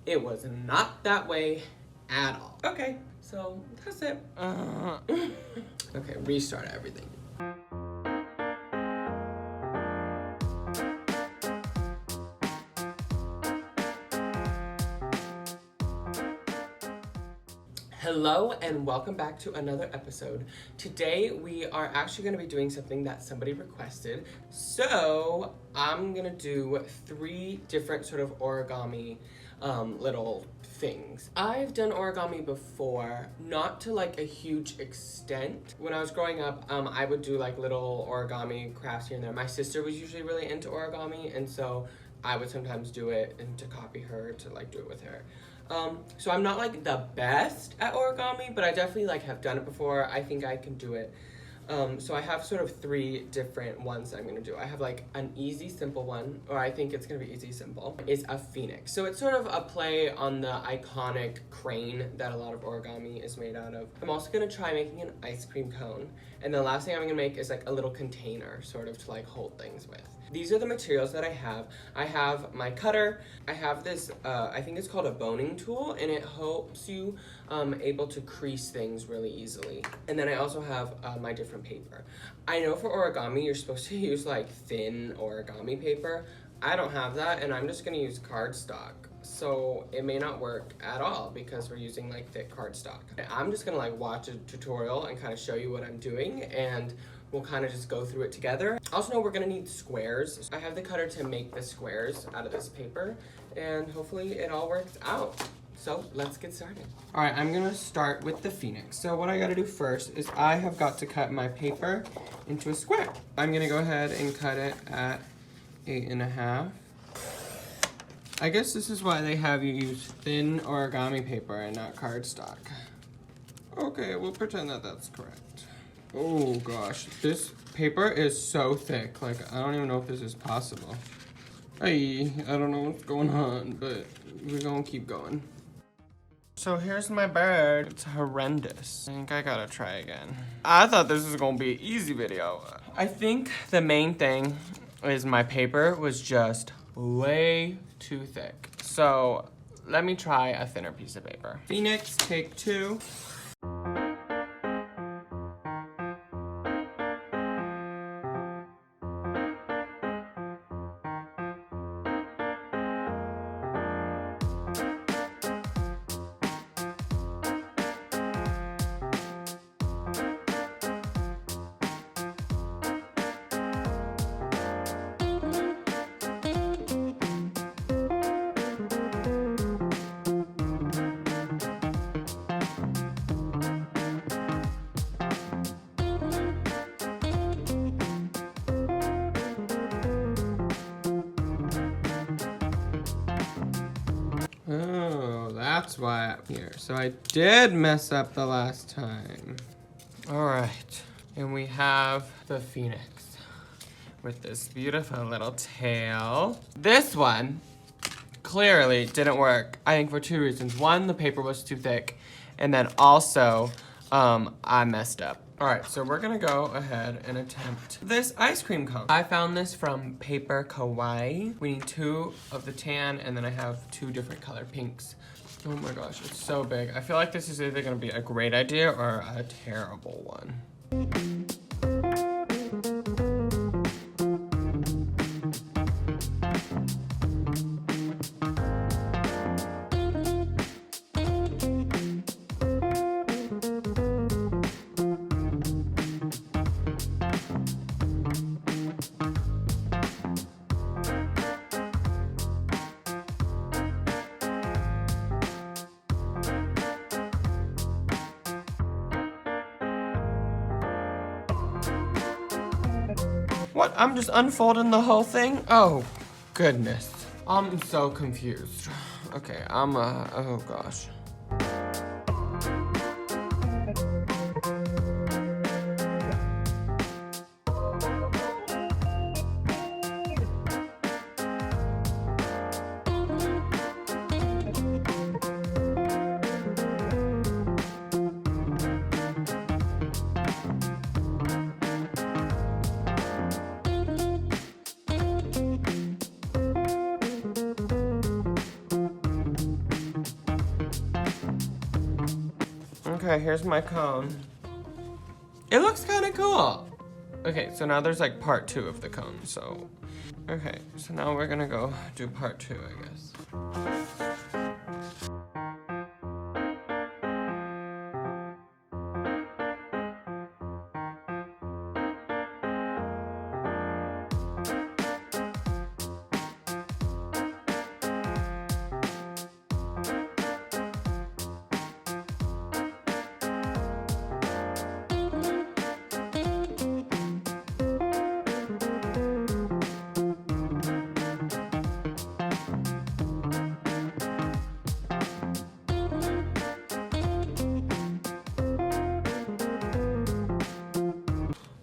It was not that way at all. Okay, so that's it. Okay, restart everything. Hello and welcome back to another episode. Today we are actually going to be doing something that somebody requested. So I'm going to do 3 different sort of origami little things. I've done origami before, not to like a huge extent. When I was growing up, I would do like little origami crafts here and there. My sister was usually really into origami, and so I would sometimes do it and to copy her, to like do it with her. So I'm not like the best at origami, but I definitely like have done it before. I think I can do it. So I have sort of 3 different ones that I'm gonna do. I have like an easy, simple one, or I think it's gonna be easy, simple. It's a phoenix. So it's sort of a play on the iconic crane that a lot of origami is made out of. I'm also gonna try making an ice cream cone. And the last thing I'm gonna make is like a little container, sort of to like hold things with. These are the materials that I have. I have my cutter. I have this, I think it's called a boning tool, and it helps you able to crease things really easily. And then I also have my different paper. I know for origami, you're supposed to use like thin origami paper. I don't have that, and I'm just gonna use cardstock. So it may not work at all because we're using like thick cardstock. I'm just gonna like watch a tutorial and kind of show you what I'm doing, and we'll kind of just go through it together. Also know we're gonna need squares. I have the cutter to make the squares out of this paper, and hopefully it all works out. So let's get started. All right, I'm gonna start with the phoenix. So what I gotta do first is I have got to cut my paper into a square. I'm gonna go ahead and cut it at 8.5. I guess this is why they have you use thin origami paper and not cardstock. Okay, we'll pretend that that's correct. Oh gosh, this paper is so thick. Like, I don't even know if this is possible. I don't know what's going on, but we're gonna keep going. So here's my bird. It's horrendous. I think I gotta try again. I thought this was gonna be an easy video. I think the main thing is my paper was just way too thick. So let me try a thinner piece of paper. Phoenix, take 2. Oh, that's why I'm here. So I did mess up the last time. All right, and we have the phoenix with this beautiful little tail. This one clearly didn't work, I think for 2 reasons. One, the paper was too thick, and then also I messed up. All right, so we're gonna go ahead and attempt this ice cream cone. I found this from Paper Kawaii. We need 2 of the tan, and then I have 2 different color pinks. Oh my gosh, it's so big. I feel like this is either gonna be a great idea or a terrible one. What? I'm just unfolding the whole thing? Oh, goodness. I'm so confused. Okay, oh gosh. Okay, here's my cone. It looks kind of cool. Okay, so now there's like part 2 of the cone, so. Okay, so now we're gonna go do part 2, I guess.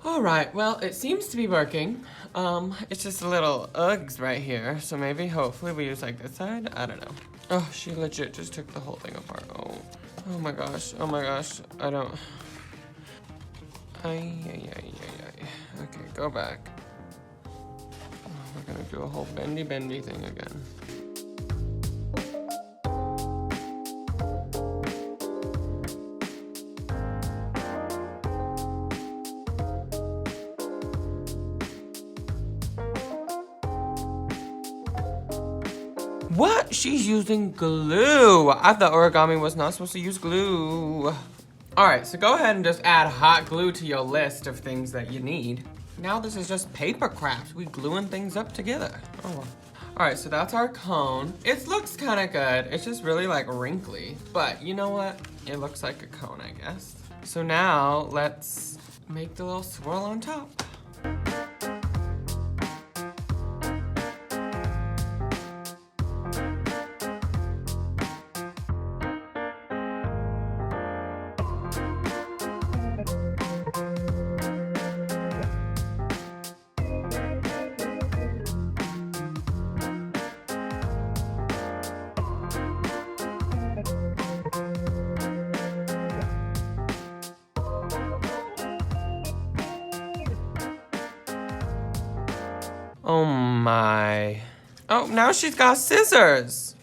All right, well, it seems to be working. It's just a little Uggs right here, so maybe hopefully we use like this side. I don't know. Oh, she legit just took the whole thing apart. Oh my gosh, oh my gosh. I don't. Ay. Okay, go back. Oh, we're gonna do a whole bendy thing again. What? She's using glue. I thought origami was not supposed to use glue. All right, so go ahead and just add hot glue to your list of things that you need. Now this is just paper craft. We gluing things up together. Oh, well. All right, so that's our cone. It looks kind of good. It's just really like wrinkly, but you know what? It looks like a cone, I guess. So now let's make the little swirl on top. Oh my. Oh, now she's got scissors.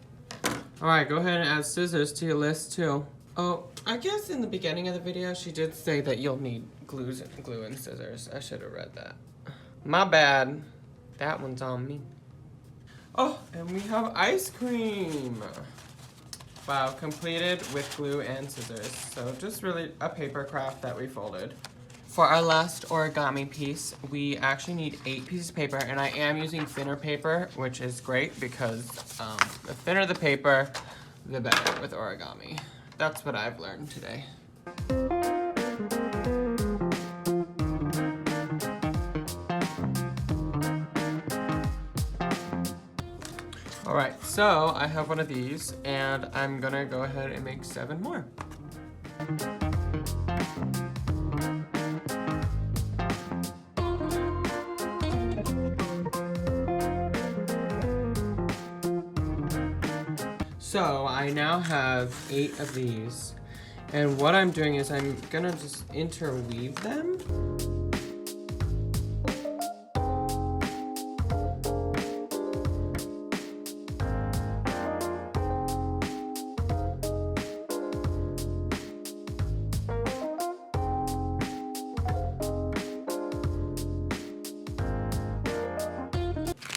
All right, go ahead and add scissors to your list too. Oh, I guess in the beginning of the video, she did say that you'll need glue and scissors. I should have read that. My bad. That one's on me. Oh, and we have ice cream. Wow, completed with glue and scissors. So just really a paper craft that we folded. For our last origami piece, we actually need 8 pieces of paper, and I am using thinner paper, which is great because the thinner the paper, the better with origami. That's what I've learned today. All right, so I have one of these, and I'm gonna go ahead and make 7 more. So I now have 8 of these, and what I'm doing is I'm gonna just interweave them.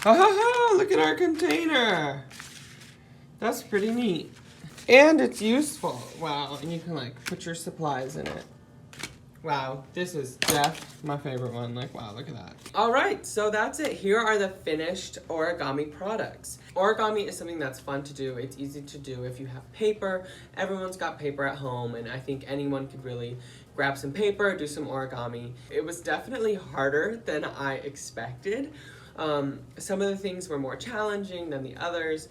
Oh, look at our container. That's pretty neat. And it's useful. Wow, and you can like put your supplies in it. Wow, this is my favorite one. Like, wow, look at that. All right, so that's it. Here are the finished origami products. Origami is something that's fun to do. It's easy to do if you have paper. Everyone's got paper at home, and I think anyone could really grab some paper, do some origami. It was definitely harder than I expected. Some of the things were more challenging than the others.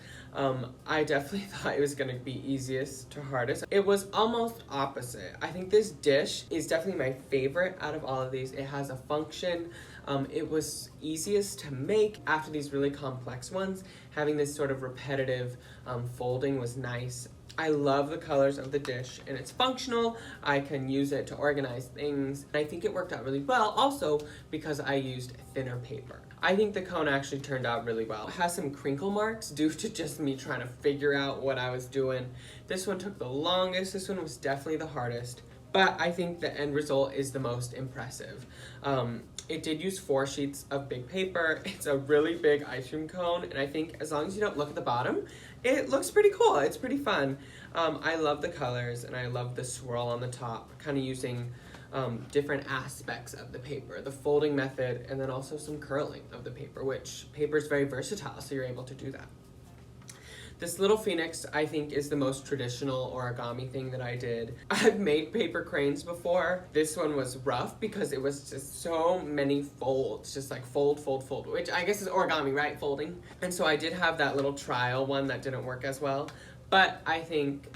I definitely thought it was gonna be easiest to hardest. It was almost opposite. I think this dish is definitely my favorite out of all of these. It has a function. It was easiest to make after these really complex ones. Having this sort of repetitive folding was nice. I love the colors of the dish, and it's functional. I can use it to organize things. I think it worked out really well also because I used thinner paper. I think the cone actually turned out really well. It has some crinkle marks due to just me trying to figure out what I was doing. This one took the longest. This one was definitely the hardest, but I think the end result is the most impressive. It did use 4 sheets of big paper. It's a really big ice cream cone, and I think as long as you don't look at the bottom, it looks pretty cool. It's pretty fun. I love the colors, and I love the swirl on the top, kind of using different aspects of the paper, the folding method, and then also some curling of the paper, which paper is very versatile, so you're able to do that. This little phoenix, I think, is the most traditional origami thing that I did. I've made paper cranes before. This one was rough because it was just so many folds, just like fold, fold, fold, which I guess is origami, right? Folding. And so I did have that little trial one that didn't work as well, but I think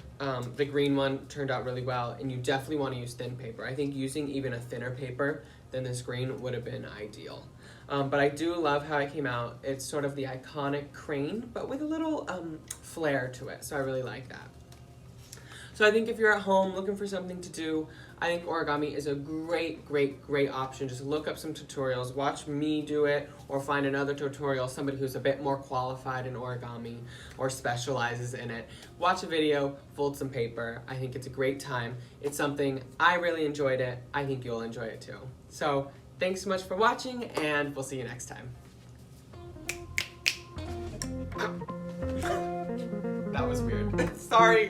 the green one turned out really well, and you definitely want to use thin paper. I think using even a thinner paper than this green would have been ideal. But I do love how it came out. It's sort of the iconic crane, but with a little flair to it, so I really like that. So I think if you're at home looking for something to do, I think origami is a great, great, great option. Just look up some tutorials, watch me do it, or find another tutorial, somebody who's a bit more qualified in origami or specializes in it. Watch a video, fold some paper. I think it's a great time. It's something I really enjoyed it. I think you'll enjoy it too. So thanks so much for watching, and we'll see you next time. That was weird. Sorry.